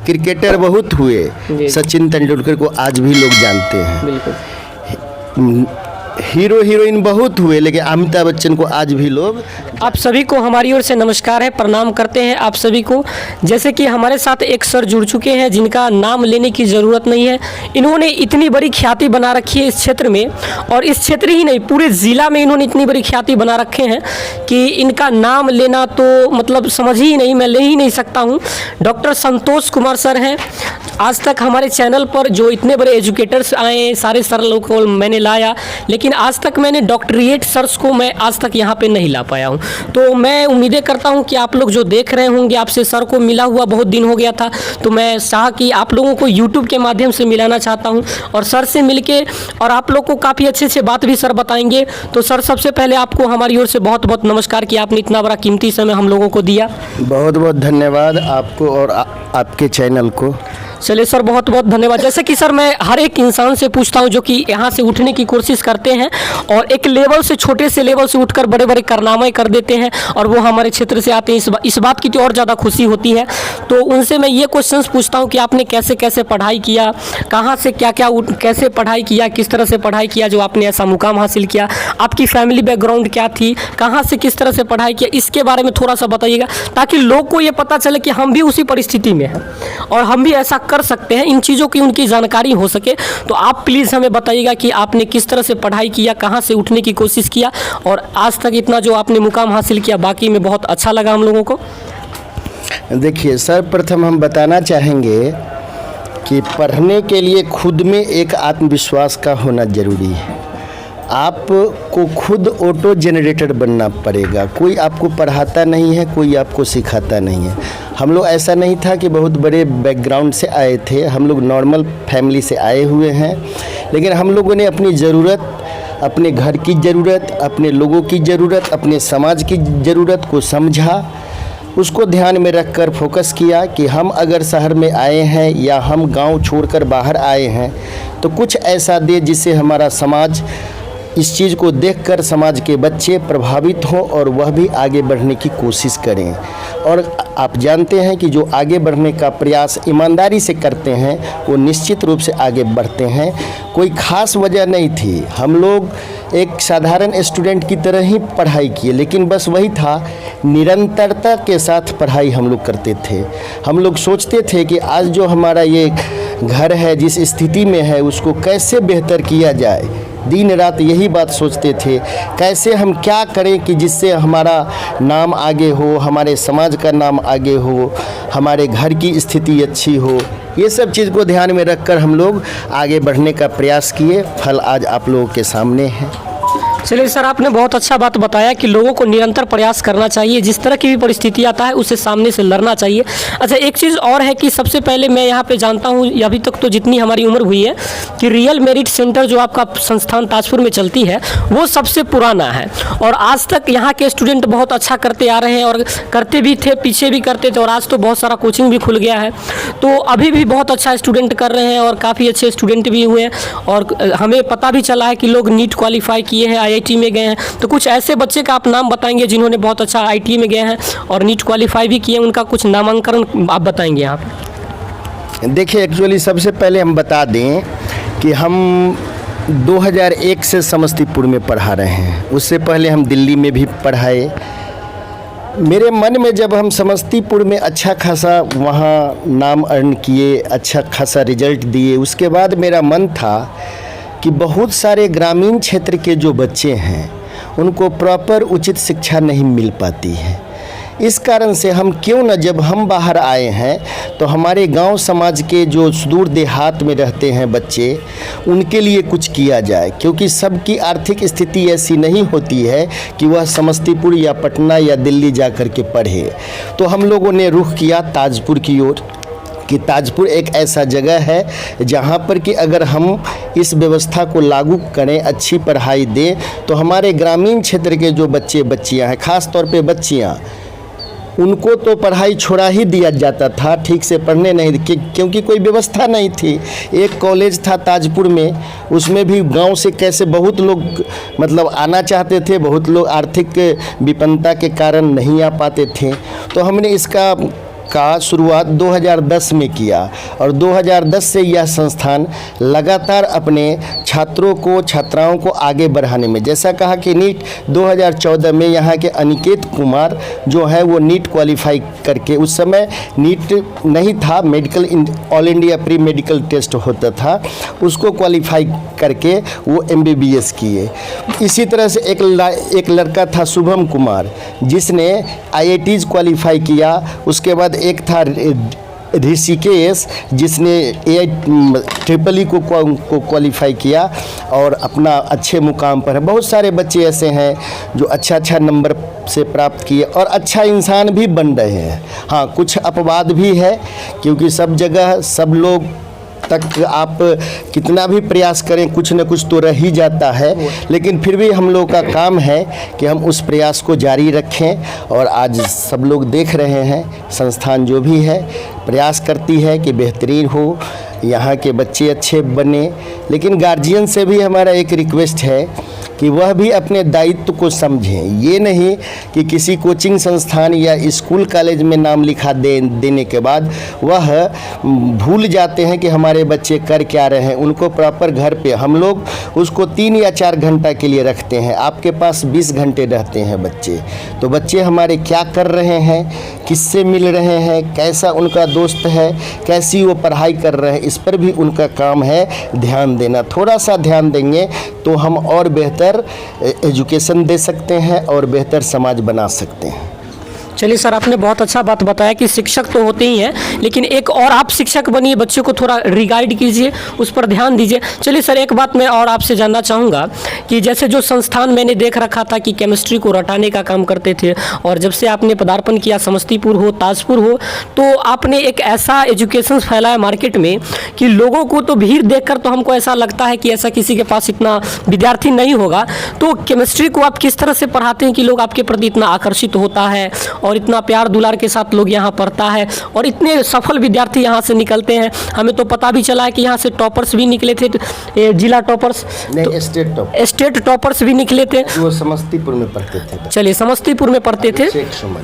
Cricketer बहुत हुए, सचिन तेंदुलकर को आज भी लोग जानते हैं। बिल्कुल। हीरो हीरोइन बहुत हुए, लेकिन अमिताभ बच्चन को आज भी लोग। आप सभी को हमारी ओर से नमस्कार है, प्रणाम करते हैं आप सभी को। जैसे कि हमारे साथ एक सर जुड़ चुके हैं जिनका नाम लेने की ज़रूरत नहीं है। इन्होंने इतनी बड़ी ख्याति बना रखी है इस क्षेत्र में, और इस क्षेत्र ही नहीं पूरे ज़िला में इन्होंने इतनी बड़ी ख्याति बना रखे हैं कि इनका नाम लेना तो मतलब समझ ही नहीं, मैं ले ही नहीं सकता हूँ। डॉक्टर संतोष कुमार सर हैं। आज तक हमारे चैनल पर जो इतने बड़े एजुकेटर्स आए, सारे सर लोगों को मैंने लाया, लेकिन आज तक मैंने डॉक्टरेट सर्स को मैं आज तक यहाँ पे नहीं ला पाया हूँ। तो मैं उम्मीदें करता हूँ कि आप लोग जो देख रहे होंगे, आपसे सर को मिला हुआ बहुत दिन हो गया था, तो मैं चाहा कि आप लोगों को यूट्यूब के माध्यम से मिलाना चाहता हूँ और सर से मिलके, और आप लोग को काफ़ी अच्छे से बात भी सर बताएंगे। तो सर, सबसे पहले आपको हमारी ओर से बहुत बहुत नमस्कार कि आपने इतना बड़ा कीमती समय हम लोगों को दिया। बहुत बहुत धन्यवाद आपको और आपके चैनल को। चलिए सर, बहुत बहुत धन्यवाद। जैसे कि सर मैं हर एक इंसान से पूछता हूं जो कि यहाँ से उठने की कोशिश करते हैं और एक लेवल से, छोटे से लेवल से उठकर बड़े बड़े कारनामे कर देते हैं, और वो हमारे क्षेत्र से आते हैं, इस बात की तो और ज़्यादा खुशी होती है। तो उनसे मैं ये क्वेश्चंस पूछता हूँ कि आपने कैसे कैसे पढ़ाई किया, कहाँ से क्या क्या कैसे पढ़ाई किया, किस तरह से पढ़ाई किया जो आपने ऐसा मुकाम हासिल किया, आपकी फैमिली बैकग्राउंड क्या थी, कहाँ से किस तरह से पढ़ाई किया, इसके बारे में थोड़ा सा बताइएगा, ताकि लोग को ये पता चले कि हम भी उसी परिस्थिति में हैं और हम भी ऐसा कर सकते हैं, इन चीज़ों की उनकी जानकारी हो सके। तो आप प्लीज़ हमें बताइएगा कि आपने किस तरह से पढ़ाई किया, कहाँ से उठने की कोशिश किया, और आज तक इतना जो आपने मुकाम हासिल किया, बाकी में बहुत अच्छा लगा हम लोगों को। देखिए, सर्वप्रथम हम बताना चाहेंगे कि पढ़ने के लिए खुद में एक आत्मविश्वास का होना जरूरी है। आपको खुद ऑटो जनरेटर बनना पड़ेगा। कोई आपको पढ़ाता नहीं है, कोई आपको सिखाता नहीं है। हम लोग ऐसा नहीं था कि बहुत बड़े बैकग्राउंड से आए थे, हम लोग नॉर्मल फैमिली से आए हुए हैं, लेकिन हम लोगों ने अपनी ज़रूरत, अपने घर की ज़रूरत, अपने लोगों की ज़रूरत, अपने समाज की ज़रूरत को समझा, उसको ध्यान में रखकर फोकस किया कि हम अगर शहर में आए हैं या हम गांव छोड़कर बाहर आए हैं तो कुछ ऐसा दे जिससे हमारा समाज इस चीज़ को देखकर समाज के बच्चे प्रभावित हों और वह भी आगे बढ़ने की कोशिश करें। और आप जानते हैं कि जो आगे बढ़ने का प्रयास ईमानदारी से करते हैं वो निश्चित रूप से आगे बढ़ते हैं। कोई ख़ास वजह नहीं थी, हम लोग एक साधारण स्टूडेंट की तरह ही पढ़ाई किए, लेकिन बस वही था, निरंतरता के साथ पढ़ाई हम लोग करते थे। हम लोग सोचते थे कि आज जो हमारा ये घर है, जिस स्थिति में है, उसको कैसे बेहतर किया जाए। दिन रात यही बात सोचते थे, कैसे हम क्या करें कि जिससे हमारा नाम आगे हो, हमारे समाज का नाम आगे हो, हमारे घर की स्थिति अच्छी हो। ये सब चीज़ को ध्यान में रखकर हम लोग आगे बढ़ने का प्रयास किए। फल आज आप लोगों के सामने है। चलिए सर, आपने बहुत अच्छा बात बताया कि लोगों को निरंतर प्रयास करना चाहिए, जिस तरह की भी परिस्थिति आता है उससे सामने से लड़ना चाहिए। अच्छा, एक चीज़ और है कि सबसे पहले मैं यहाँ पे जानता हूँ, अभी तक तो जितनी हमारी उम्र हुई है, कि रियल मेरिट सेंटर जो आपका संस्थान ताजपुर में चलती है वो सबसे पुराना है, और आज तक यहाँ के स्टूडेंट बहुत अच्छा करते आ रहे हैं, और करते भी थे, पीछे भी करते थे, और आज तो बहुत सारा कोचिंग भी खुल गया है। तो अभी भी बहुत अच्छा स्टूडेंट कर रहे हैं और काफ़ी अच्छे स्टूडेंट भी हुए हैं, और हमें पता भी चला है कि लोग नीट क्वालिफाई किए हैं, IIT में गए हैं। तो कुछ ऐसे बच्चे का आप नाम बताएंगे जिन्होंने बहुत अच्छा IIT में गए हैं और नीट क्वालिफाई भी किए, उनका कुछ नामांकन आप बताएंगे यहाँ पे? देखिए, एक्चुअली सबसे पहले हम बता दें कि हम 2001 से समस्तीपुर में पढ़ा रहे हैं। उससे पहले हम दिल्ली में भी पढ़ाए। मेरे मन में जब हम समस्तीपुर में अच्छा खासा वहाँ नाम अर्न किए, अच्छा खासा रिजल्ट दिए, उसके बाद मेरा मन था कि बहुत सारे ग्रामीण क्षेत्र के जो बच्चे हैं उनको प्रॉपर उचित शिक्षा नहीं मिल पाती है। इस कारण से हम क्यों न, जब हम बाहर आए हैं तो हमारे गांव समाज के जो सुदूर देहात में रहते हैं बच्चे, उनके लिए कुछ किया जाए, क्योंकि सबकी आर्थिक स्थिति ऐसी नहीं होती है कि वह समस्तीपुर या पटना या दिल्ली जा कर के पढ़े। तो हम लोगों ने रुख किया ताजपुर की ओर कि ताजपुर एक ऐसा जगह है जहाँ पर कि अगर हम इस व्यवस्था को लागू करें, अच्छी पढ़ाई दें, तो हमारे ग्रामीण क्षेत्र के जो बच्चे बच्चियाँ हैं, ख़ास तौर पे बच्चियाँ, उनको तो पढ़ाई छोड़ा ही दिया जाता था, ठीक से पढ़ने नहीं, क्योंकि कोई व्यवस्था नहीं थी। एक कॉलेज था ताजपुर में, उसमें भी गांव से कैसे बहुत लोग मतलब आना चाहते थे, बहुत लोग आर्थिक विपन्नता के कारण नहीं आ पाते थे। तो हमने इसका का शुरुआत 2010 में किया और 2010 से यह संस्थान लगातार अपने छात्रों को छात्राओं को आगे बढ़ाने में, जैसा कहा कि नीट 2014 में यहाँ के अनिकेत कुमार जो है वो नीट क्वालिफाई करके, उस समय नीट नहीं था, medical all India pre medical test होता था, उसको क्वालिफाई करके वो MBBS किए। इसी तरह से एक लड़का था शुभम कुमार जिसने IITs क्वालिफाई किया। उसके बाद एक था ऋषिकेश जिसने AIEEE को क्वालिफाई किया और अपना अच्छे मुकाम पर है। बहुत सारे बच्चे ऐसे हैं जो अच्छा नंबर से प्राप्त किए और अच्छा इंसान भी बन रहे हैं। हाँ, कुछ अपवाद भी है क्योंकि सब जगह सब लोग तक आप कितना भी प्रयास करें कुछ न कुछ तो रह ही जाता है, लेकिन फिर भी हम लोग का काम है कि हम उस प्रयास को जारी रखें। और आज सब लोग देख रहे हैं संस्थान जो भी है प्रयास करती है कि बेहतरीन हो, यहाँ के बच्चे अच्छे बने। लेकिन गार्जियन से भी हमारा एक रिक्वेस्ट है कि वह भी अपने दायित्व को समझें। ये नहीं कि किसी कोचिंग संस्थान या स्कूल कॉलेज में नाम लिखा देने के बाद वह भूल जाते हैं कि हमारे बच्चे कर क्या रहे हैं। उनको प्रॉपर घर पे हम लोग उसको 3 या 4 घंटा के लिए रखते हैं। आपके पास 20 घंटे रहते हैं बच्चे, तो बच्चे हमारे क्या कर रहे हैं, किससे मिल रहे हैं, कैसा उनका दोस्त है, कैसी वो पढ़ाई कर रहे हैं, इस पर भी उनका काम है ध्यान देना। थोड़ा सा ध्यान देंगे तो हम और बेहतर एजुकेशन दे सकते हैं और बेहतर समाज बना सकते हैं। चलिए सर, आपने बहुत अच्छा बात बताया कि शिक्षक तो होते ही हैं, लेकिन एक और आप शिक्षक बनिए, बच्चों को थोड़ा रिगाइड कीजिए, उस पर ध्यान दीजिए। चलिए सर, एक बात मैं और आपसे जानना चाहूँगा कि जैसे जो संस्थान मैंने देख रखा था कि केमिस्ट्री को रटाने का काम करते थे, और जब से आपने पदार्पण किया समस्तीपुर हो ताजपुर हो, तो आपने एक ऐसा एजुकेशन फैलाया मार्केट में कि लोगों को तो भीड़ देखकर तो हमको ऐसा लगता है कि ऐसा किसी के पास इतना विद्यार्थी नहीं होगा। तो केमिस्ट्री को आप किस तरह से पढ़ाते हैं कि लोग आपके प्रति इतना आकर्षित होता है और इतना प्यार दुलार के साथ लोग यहाँ पढ़ता है और इतने सफल विद्यार्थी यहाँ से निकलते हैं? हमें तो पता भी चला है कि यहाँ से टॉपर्स भी निकले थे, जिला टॉपर्स नहीं, तो स्टेट टॉपर्स भी निकले थे। वो समस्तीपुर में पढ़ते थे। चलिए, समस्तीपुर में पढ़ते थे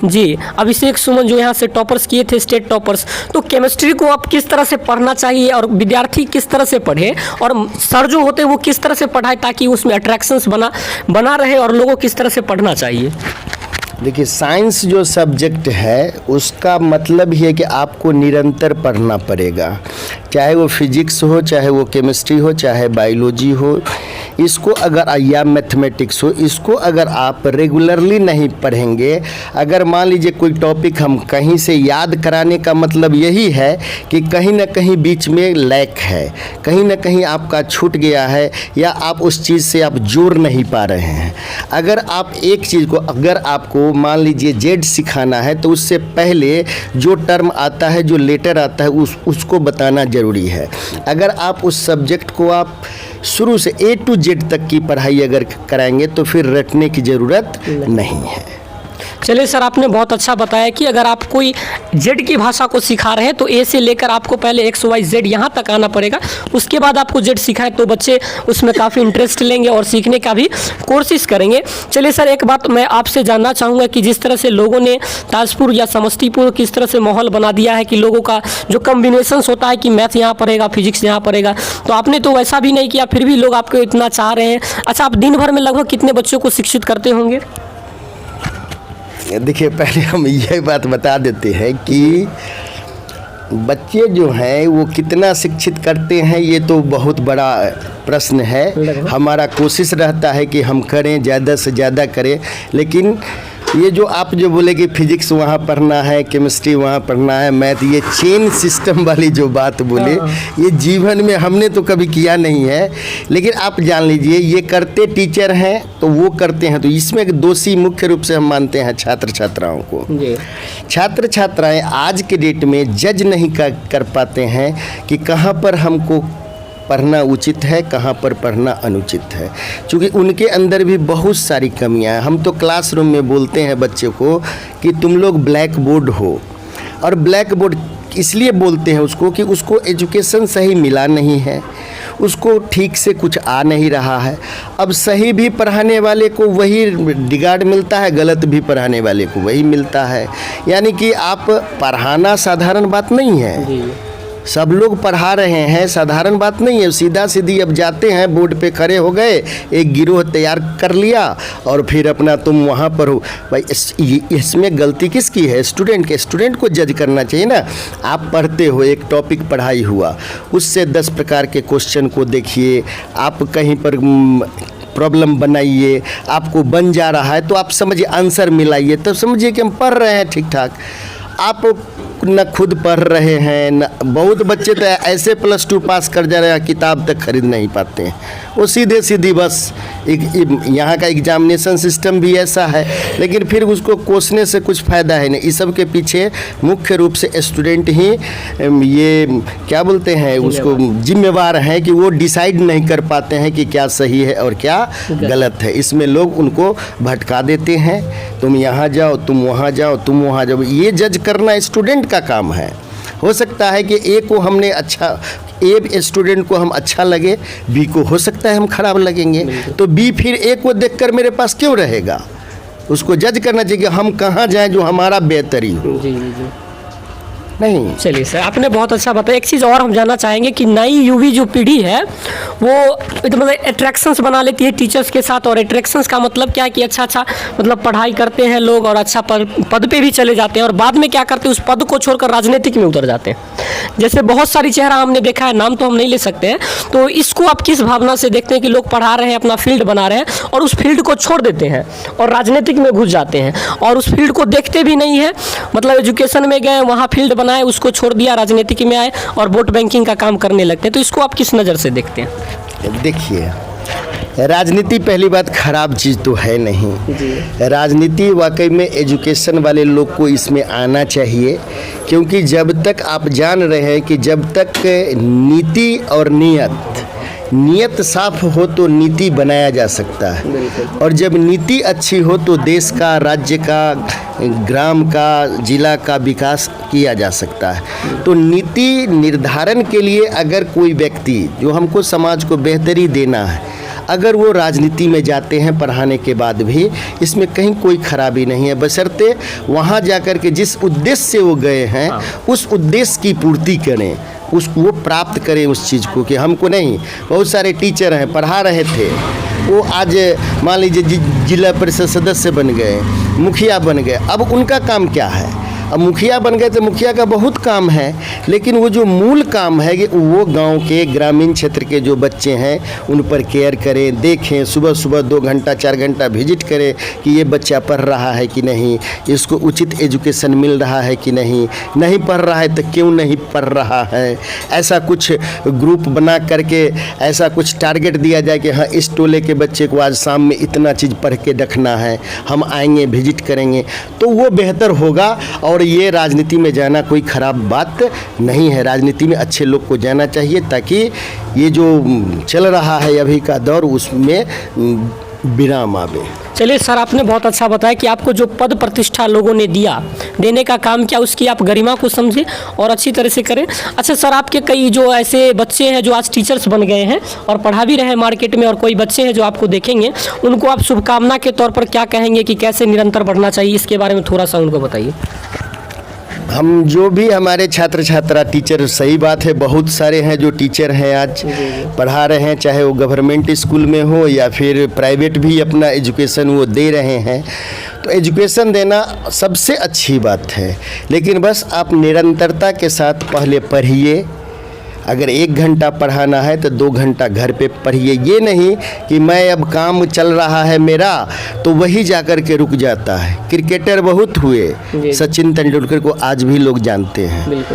जी, अभिषेक सुमन जो यहाँ से टॉपर्स किए थे, स्टेट टॉपर्स। तो केमिस्ट्री को आप किस तरह से पढ़ना चाहिए और विद्यार्थी किस तरह से पढ़े, और सर जो होते हैं वो किस तरह से पढ़ाए ताकि उसमें अट्रैक्शंस बना रहे, और लोगों किस तरह से पढ़ना चाहिए? देखिए, साइंस जो सब्जेक्ट है उसका मतलब ये है कि आपको निरंतर पढ़ना पड़ेगा, चाहे वो फिजिक्स हो, चाहे वो केमिस्ट्री हो, चाहे बायोलॉजी हो, इसको अगर या मैथमेटिक्स हो, इसको अगर आप रेगुलरली नहीं पढ़ेंगे, अगर मान लीजिए कोई टॉपिक हम कहीं से याद कराने का मतलब यही है कि कहीं ना कहीं बीच में लैक है, कहीं ना कहीं आपका छूट गया है या आप उस चीज़ से आप जोड़ नहीं पा रहे हैं। अगर आप एक चीज़ को, अगर आपको मान लीजिए जेड सिखाना है तो उससे पहले जो टर्म आता है, जो लेटर आता है, उसको बताना ज़रूरी है। अगर आप उस सब्जेक्ट को आप शुरू से A to Z तक की पढ़ाई अगर कराएंगे तो फिर रटने की ज़रूरत नहीं है। चलिए सर, आपने बहुत अच्छा बताया कि अगर आप कोई जेड की भाषा को सिखा रहे हैं तो ए से लेकर आपको पहले XYZ यहाँ तक आना पड़ेगा, उसके बाद आपको जेड सिखाएं तो बच्चे उसमें काफ़ी इंटरेस्ट लेंगे और सीखने का भी कोशिश करेंगे। चलिए सर, एक बात मैं आपसे जानना चाहूँगा कि जिस तरह से लोगों ने ताजपुर या समस्तीपुर किस तरह से माहौल बना दिया है कि लोगों का जो कम्बिनेशंस होता है कि मैथ यहाँ पढ़ेगा, फिजिक्स यहाँ पढ़ेगा, तो आपने तो वैसा भी नहीं किया, फिर भी लोग आपको इतना चाह रहे हैं। अच्छा, आप दिन भर में लगभग कितने बच्चों को शिक्षित करते होंगे? देखिए, पहले हम यह बात बता देते हैं कि बच्चे जो हैं वो कितना शिक्षित करते हैं ये तो बहुत बड़ा प्रश्न है। हमारा कोशिश रहता है कि हम करें, ज़्यादा से ज़्यादा करें, लेकिन ये जो आप जो बोले कि फिजिक्स वहाँ पढ़ना है, केमिस्ट्री वहाँ पढ़ना है, मैथ, ये चेन सिस्टम वाली जो बात बोले, ये जीवन में हमने तो कभी किया नहीं है। लेकिन आप जान लीजिए, ये करते टीचर हैं तो वो करते हैं, तो इसमें दोषी मुख्य रूप से हम मानते हैं छात्र छात्राओं को। छात्र छात्राएं आज के डेट में जज नहीं कर पाते हैं कि कहाँ पर हमको पढ़ना उचित है, कहाँ पर पढ़ना अनुचित है, क्योंकि उनके अंदर भी बहुत सारी कमियां हैं। हम तो क्लासरूम में बोलते हैं बच्चे को कि तुम लोग ब्लैक बोर्ड हो, और ब्लैक बोर्ड इसलिए बोलते हैं उसको कि उसको एजुकेशन सही मिला नहीं है, उसको ठीक से कुछ आ नहीं रहा है। अब सही भी पढ़ाने वाले को वही रिगार्ड मिलता है, गलत भी पढ़ाने वाले को वही मिलता है। यानी कि आप पढ़ाना साधारण बात नहीं है, सब लोग पढ़ा रहे हैं, साधारण बात नहीं है। सीधा सीधी अब जाते हैं, बोर्ड पे खड़े हो गए, एक गिरोह तैयार कर लिया और फिर अपना तुम वहाँ पर हो। भाई इसमें गलती किसकी है? स्टूडेंट के। स्टूडेंट को जज करना चाहिए ना। आप पढ़ते हो, एक टॉपिक पढ़ाई हुआ, उससे 10 प्रकार के क्वेश्चन को देखिए, आप कहीं पर प्रॉब्लम बनाइए, आपको बन जा रहा है तो आप समझिए, आंसर मिलाइए, तब समझिए कि हम पढ़ रहे हैं ठीक ठाक। आप न खुद पढ़ रहे हैं, न बहुत बच्चे तो ऐसे +2 पास कर जा रहे हैं, किताब तक खरीद नहीं पाते हैं। वो सीधे सीधी बस यहाँ का एग्जामिनेशन सिस्टम भी ऐसा है, लेकिन फिर उसको कोसने से कुछ फ़ायदा है नहीं। इस सब के पीछे मुख्य रूप से स्टूडेंट ही ये क्या बोलते हैं उसको, जिम्मेवार हैं कि वो डिसाइड नहीं कर पाते हैं कि क्या सही है और क्या गलत है। इसमें लोग उनको भटका देते हैं, तुम यहाँ जाओ, तुम वहाँ जाओ, तुम वहाँ जाओ। ये जज करना स्टूडेंट का काम है। हो सकता है कि ए को हमने अच्छा, ए स्टूडेंट को हम अच्छा लगे, बी को हो सकता है हम खराब लगेंगे, तो बी फिर ए को देखकर मेरे पास क्यों रहेगा? उसको जज करना चाहिए कि हम कहाँ जाएं जो हमारा बेहतरी हो। जी जी जी। नहीं, चलिए सर, आपने बहुत अच्छा बताया। एक चीज़ और हम जानना चाहेंगे कि नई युवी जो पीढ़ी है वो मतलब अट्रैक्शंस बना लेती है टीचर्स के साथ, और अट्रैक्शंस का मतलब क्या है कि अच्छा मतलब पढ़ाई करते हैं लोग और अच्छा पद पे भी चले जाते हैं, और बाद में क्या करते हैं, उस पद को छोड़कर राजनीतिक में उतर जाते हैं। जैसे बहुत सारी चेहरा हमने देखा है, नाम तो हम नहीं ले सकते हैं। तो इसको आप किस भावना से देखते हैं कि लोग पढ़ा रहे हैं, अपना फील्ड बना रहे हैं और उस फील्ड को छोड़ देते हैं और राजनीतिक में घुस जाते हैं, और उस फील्ड को देखते भी नहीं है, मतलब एजुकेशन में गए, वहाँ फील्ड बनाए, उसको छोड़ दिया, राजनीतिक में आए और वोट बैंकिंग का काम करने लगते हैं। तो इसको आप किस नज़र से देखते हैं? देखिए, राजनीति पहली बात खराब चीज़ तो है नहीं। राजनीति वाकई में एजुकेशन वाले लोग को इसमें आना चाहिए, क्योंकि जब तक आप जान रहे हैं कि जब तक नीति और नीयत साफ हो तो नीति बनाया जा सकता है, और जब नीति अच्छी हो तो देश का, राज्य का, ग्राम का, जिला का विकास किया जा सकता है। तो नीति निर्धारण के लिए अगर कोई व्यक्ति जो हमको समाज को बेहतरी देना है, अगर वो राजनीति में जाते हैं पढ़ाने के बाद भी, इसमें कहीं कोई खराबी नहीं है, बशर्ते वहाँ जाकर के जिस उद्देश्य से वो गए हैं उस उद्देश्य की पूर्ति करें, उसको वो प्राप्त करें उस चीज़ को। कि हमको नहीं, बहुत सारे टीचर हैं पढ़ा रहे थे, वो आज मान लीजिए जिला परिषद सदस्य बन गए, मुखिया बन गए, अब उनका काम क्या है? अब मुखिया बन गए तो मुखिया का बहुत काम है, लेकिन वो जो मूल काम है कि वो गांव के, ग्रामीण क्षेत्र के जो बच्चे हैं उन पर केयर करें, देखें, सुबह सुबह 2 घंटा 4 घंटा विजिट करें कि ये बच्चा पढ़ रहा है कि नहीं, इसको उचित एजुकेशन मिल रहा है कि नहीं, नहीं पढ़ रहा है तो क्यों नहीं पढ़ रहा है। ऐसा कुछ ग्रुप बना करके ऐसा कुछ टारगेट दिया जाए कि हाँ, इस टोले के बच्चे को आज शाम में इतना चीज़ पढ़ के रखना है, हम आएंगे, विजिट करेंगे, तो वो बेहतर होगा। और ये राजनीति में जाना कोई खराब बात नहीं है, राजनीति में अच्छे लोग को जाना चाहिए, ताकि ये जो चल रहा है अभी का दौर उसमें विराम आवे। चलिए सर, आपने बहुत अच्छा बताया कि आपको जो पद प्रतिष्ठा लोगों ने दिया, देने का काम किया, उसकी आप गरिमा को समझें और अच्छी तरह से करें। अच्छा सर, आपके कई जो ऐसे बच्चे हैं जो आज टीचर्स बन गए हैं और पढ़ा भी रहे हैं मार्केट में, और कोई बच्चे हैं जो आपको देखेंगे, उनको आप शुभकामना के तौर पर क्या कहेंगे कि कैसे निरंतर बढ़ना चाहिए, इसके बारे में थोड़ा सा उनको बताइए। हम जो भी हमारे छात्र छात्रा टीचर, सही बात है, बहुत सारे हैं जो टीचर हैं आज पढ़ा रहे हैं, चाहे वो गवर्नमेंट स्कूल में हो या फिर प्राइवेट भी अपना एजुकेशन वो दे रहे हैं। तो एजुकेशन देना सबसे अच्छी बात है, लेकिन बस आप निरंतरता के साथ पहले पढ़िए। अगर 1 घंटा पढ़ाना है तो 2 घंटा घर पे पढ़िए। ये नहीं कि मैं अब काम चल रहा है मेरा तो वही जाकर के रुक जाता है। क्रिकेटर बहुत हुए, सचिन तेंदुलकर को आज भी लोग जानते हैं,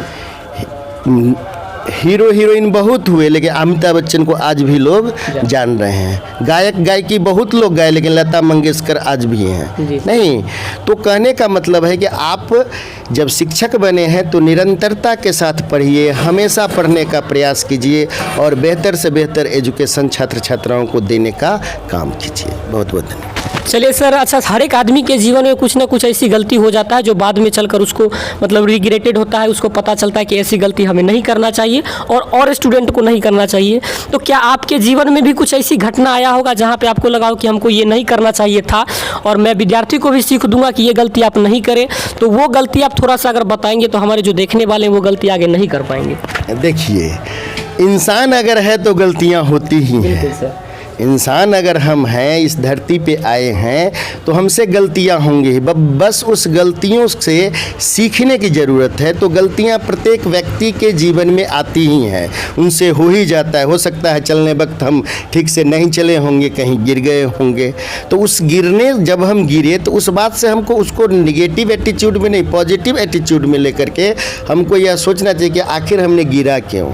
हीरो हीरोइन बहुत हुए, लेकिन अमिताभ बच्चन को आज भी लोग जान रहे हैं। गायक गायकी बहुत लोग गाए, लेकिन लता मंगेशकर आज भी हैं। नहीं, तो कहने का मतलब है कि आप जब शिक्षक बने हैं तो निरंतरता के साथ पढ़िए, हमेशा पढ़ने का प्रयास कीजिए और बेहतर से बेहतर एजुकेशन छात्र छात्राओं को देने का काम कीजिए। बहुत बहुत धन्यवाद। चलिए सर, अच्छा हर एक आदमी के जीवन में कुछ ना कुछ ऐसी गलती हो जाता है जो बाद में चलकर उसको मतलब रिग्रेटेड होता है, उसको पता चलता है कि ऐसी गलती हमें नहीं करना चाहिए और स्टूडेंट को नहीं करना चाहिए। तो क्या आपके जीवन में भी कुछ ऐसी घटना आया होगा जहाँ पे आपको लगा हो कि हमको ये नहीं करना चाहिए था, और मैं विद्यार्थी को भी सीख दूंगा कि ये गलती आप नहीं करें, तो वो गलती आप थोड़ा सा अगर बताएंगे तो हमारे जो देखने वाले हैं वो गलती आगे नहीं कर पाएंगे। देखिए, इंसान अगर है तो गलतियां होती ही हैं। इंसान अगर हम हैं, इस धरती पे आए हैं, तो हमसे गलतियां होंगी। बस उस गलतियों से सीखने की ज़रूरत है। तो गलतियां प्रत्येक व्यक्ति के जीवन में आती ही हैं, उनसे हो ही जाता है। हो सकता है चलने वक्त हम ठीक से नहीं चले होंगे, कहीं गिर गए होंगे, तो उस गिरने जब हम गिरे तो उस बात से हमको उसको निगेटिव एटीट्यूड में नहीं, पॉजिटिव एटीट्यूड में लेकर के हमको यह सोचना चाहिए कि आखिर हमने गिरा क्यों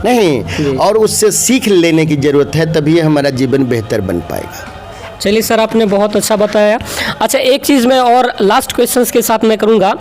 नहीं, और उससे सीख लेने की ज़रूरत है, तभी हमारा जीवन बेहतर बन पाएगा। चलिए सर, आपने बहुत अच्छा बताया। अच्छा, एक चीज़ मैं और लास्ट क्वेश्चंस के साथ मैं करूंगा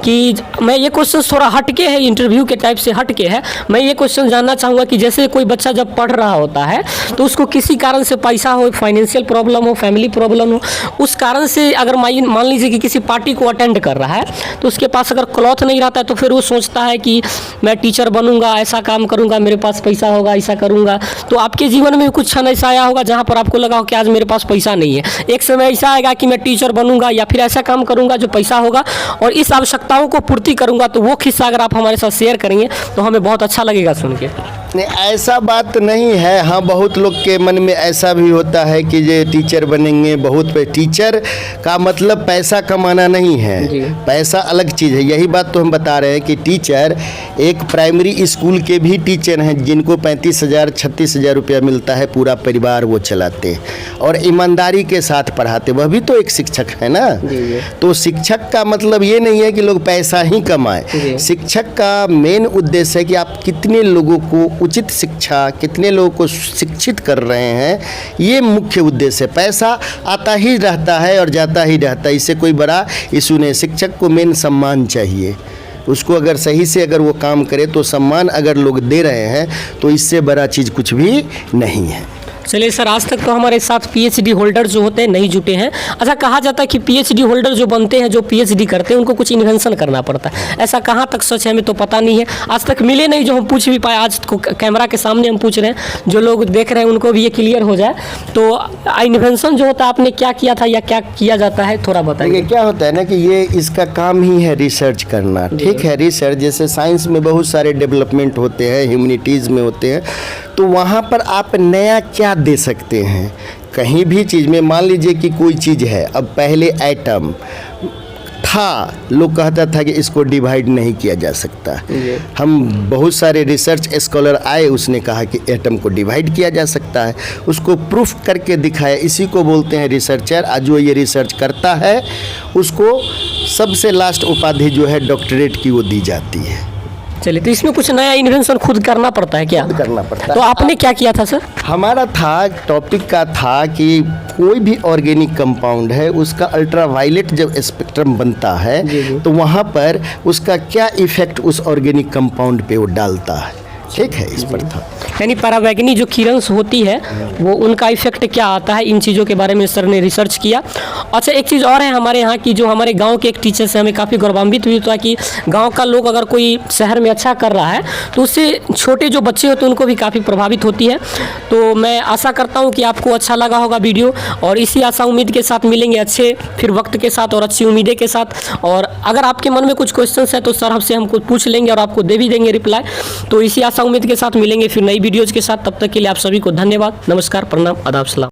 कि मैं ये क्वेश्चन थोड़ा हटके है, इंटरव्यू के टाइप से हटके है। मैं ये क्वेश्चन जानना चाहूँगा कि जैसे कोई बच्चा जब पढ़ रहा होता है तो उसको किसी कारण से पैसा हो, फाइनेंशियल प्रॉब्लम हो, फैमिली प्रॉब्लम हो, उस कारण से अगर मान लीजिए कि किसी पार्टी को अटेंड कर रहा है तो उसके पास अगर क्लॉथ नहीं रहता है तो फिर वो सोचता है कि मैं टीचर बनूंगा, ऐसा काम करूँगा, मेरे पास पैसा होगा, ऐसा करूँगा। तो आपके जीवन में कुछ क्षण ऐसा आया होगा जहाँ पर आपको लगा हो कि आज मेरे पास पैसा नहीं है, एक समय ऐसा आएगा कि मैं टीचर बनूंगा या फिर ऐसा काम करूंगा जो पैसा होगा और इस आवश्यकताओं को पूर्ति करूंगा, तो वो किस्सा अगर आप हमारे साथ शेयर करेंगे तो हमें बहुत अच्छा लगेगा सुन के। नहीं, ऐसा बात नहीं है। हाँ, बहुत लोग के मन में ऐसा भी होता है कि ये टीचर बनेंगे, बहुत टीचर का मतलब पैसा कमाना नहीं है, पैसा अलग चीज़ है। यही बात तो हम बता रहे हैं कि टीचर एक प्राइमरी स्कूल के भी टीचर हैं जिनको 35,000 36,000 रुपया मिलता है, पूरा परिवार वो चलाते और ईमानदारी के साथ पढ़ाते, वह भी तो एक शिक्षक है ना। तो शिक्षक का मतलब ये नहीं है कि लोग पैसा ही कमाएं। शिक्षक का मेन उद्देश्य है कि आप कितने लोगों को उचित शिक्षा, कितने लोगों को शिक्षित कर रहे हैं, ये मुख्य उद्देश्य है। पैसा आता ही रहता है और जाता ही रहता है, इससे कोई बड़ा इशू नहीं। शिक्षक को मेन सम्मान चाहिए, उसको अगर सही से अगर वो काम करे तो सम्मान अगर लोग दे रहे हैं तो इससे बड़ा चीज़ कुछ भी नहीं है। चलिए सर, आज तक तो हमारे साथ पीएचडी होल्डर जो होते हैं नहीं जुटे हैं। अच्छा, कहा जाता है कि पीएचडी होल्डर जो बनते हैं, जो पीएचडी करते हैं, उनको कुछ इन्वेंशन करना पड़ता है। ऐसा कहाँ तक सच है हमें तो पता नहीं है, आज तक मिले नहीं जो हम पूछ भी पाए। आज को कैमरा के सामने हम पूछ रहे हैं, जो लोग देख रहे हैं उनको भी ये क्लियर हो जाए। तो इन्वेंशन जो होता है आपने क्या किया था या क्या किया जाता है, थोड़ा बताइए। क्या होता है ना कि ये इसका काम ही है रिसर्च करना, ठीक है। रिसर्च जैसे साइंस में बहुत सारे डेवलपमेंट होते हैं, ह्यूमैनिटीज़ में होते हैं, तो वहाँ पर आप नया क्या दे सकते हैं। कहीं भी चीज़ में मान लीजिए कि कोई चीज़ है, अब पहले एटम था, लोग कहता था कि इसको डिवाइड नहीं किया जा सकता। हम बहुत सारे रिसर्च स्कॉलर आए, उसने कहा कि एटम को डिवाइड किया जा सकता है, उसको प्रूफ करके दिखाया। इसी को बोलते हैं रिसर्चर। आज जो ये रिसर्च करता है उसको सबसे लास्ट उपाधि जो है डॉक्टरेट की वो दी जाती है। चलिए, तो इसमें कुछ नया इन्वेंशन खुद करना पड़ता है क्या? खुद करना पड़ता है। तो आपने क्या किया था सर? हमारा था टॉपिक का था कि कोई भी ऑर्गेनिक कंपाउंड है, उसका अल्ट्रावायलेट जब स्पेक्ट्रम बनता है तो वहाँ पर उसका क्या इफेक्ट उस ऑर्गेनिक कंपाउंड पे वो डालता है, ठीक है। इस पर था, यानी परावैज्ञानिक जो किरण होती है वो उनका इफेक्ट क्या आता है, इन चीज़ों के बारे में सर ने रिसर्च किया। अच्छा, एक चीज़ और है हमारे यहाँ की, जो हमारे गांव के एक टीचर से हमें काफ़ी गौरवान्वित हुई था कि गांव का लोग अगर कोई शहर में अच्छा कर रहा है तो उससे छोटे जो बच्चे होते हैं उनको भी काफ़ी प्रभावित होती है। तो मैं आशा करता हूँ कि आपको अच्छा लगा होगा वीडियो, और इसी आशा उम्मीद के साथ मिलेंगे अच्छे फिर वक्त के साथ और अच्छी उम्मीदें के साथ। और अगर आपके मन में कुछ क्वेश्चन है तो सर हमसे हमको पूछ लेंगे और आपको दे भी देंगे रिप्लाई। तो इसी आशा उम्मीद के साथ मिलेंगे फिर नई वीडियोज़ के साथ। तब तक के लिए आप सभी को धन्यवाद, नमस्कार, प्रणाम, आदाब, सलाम।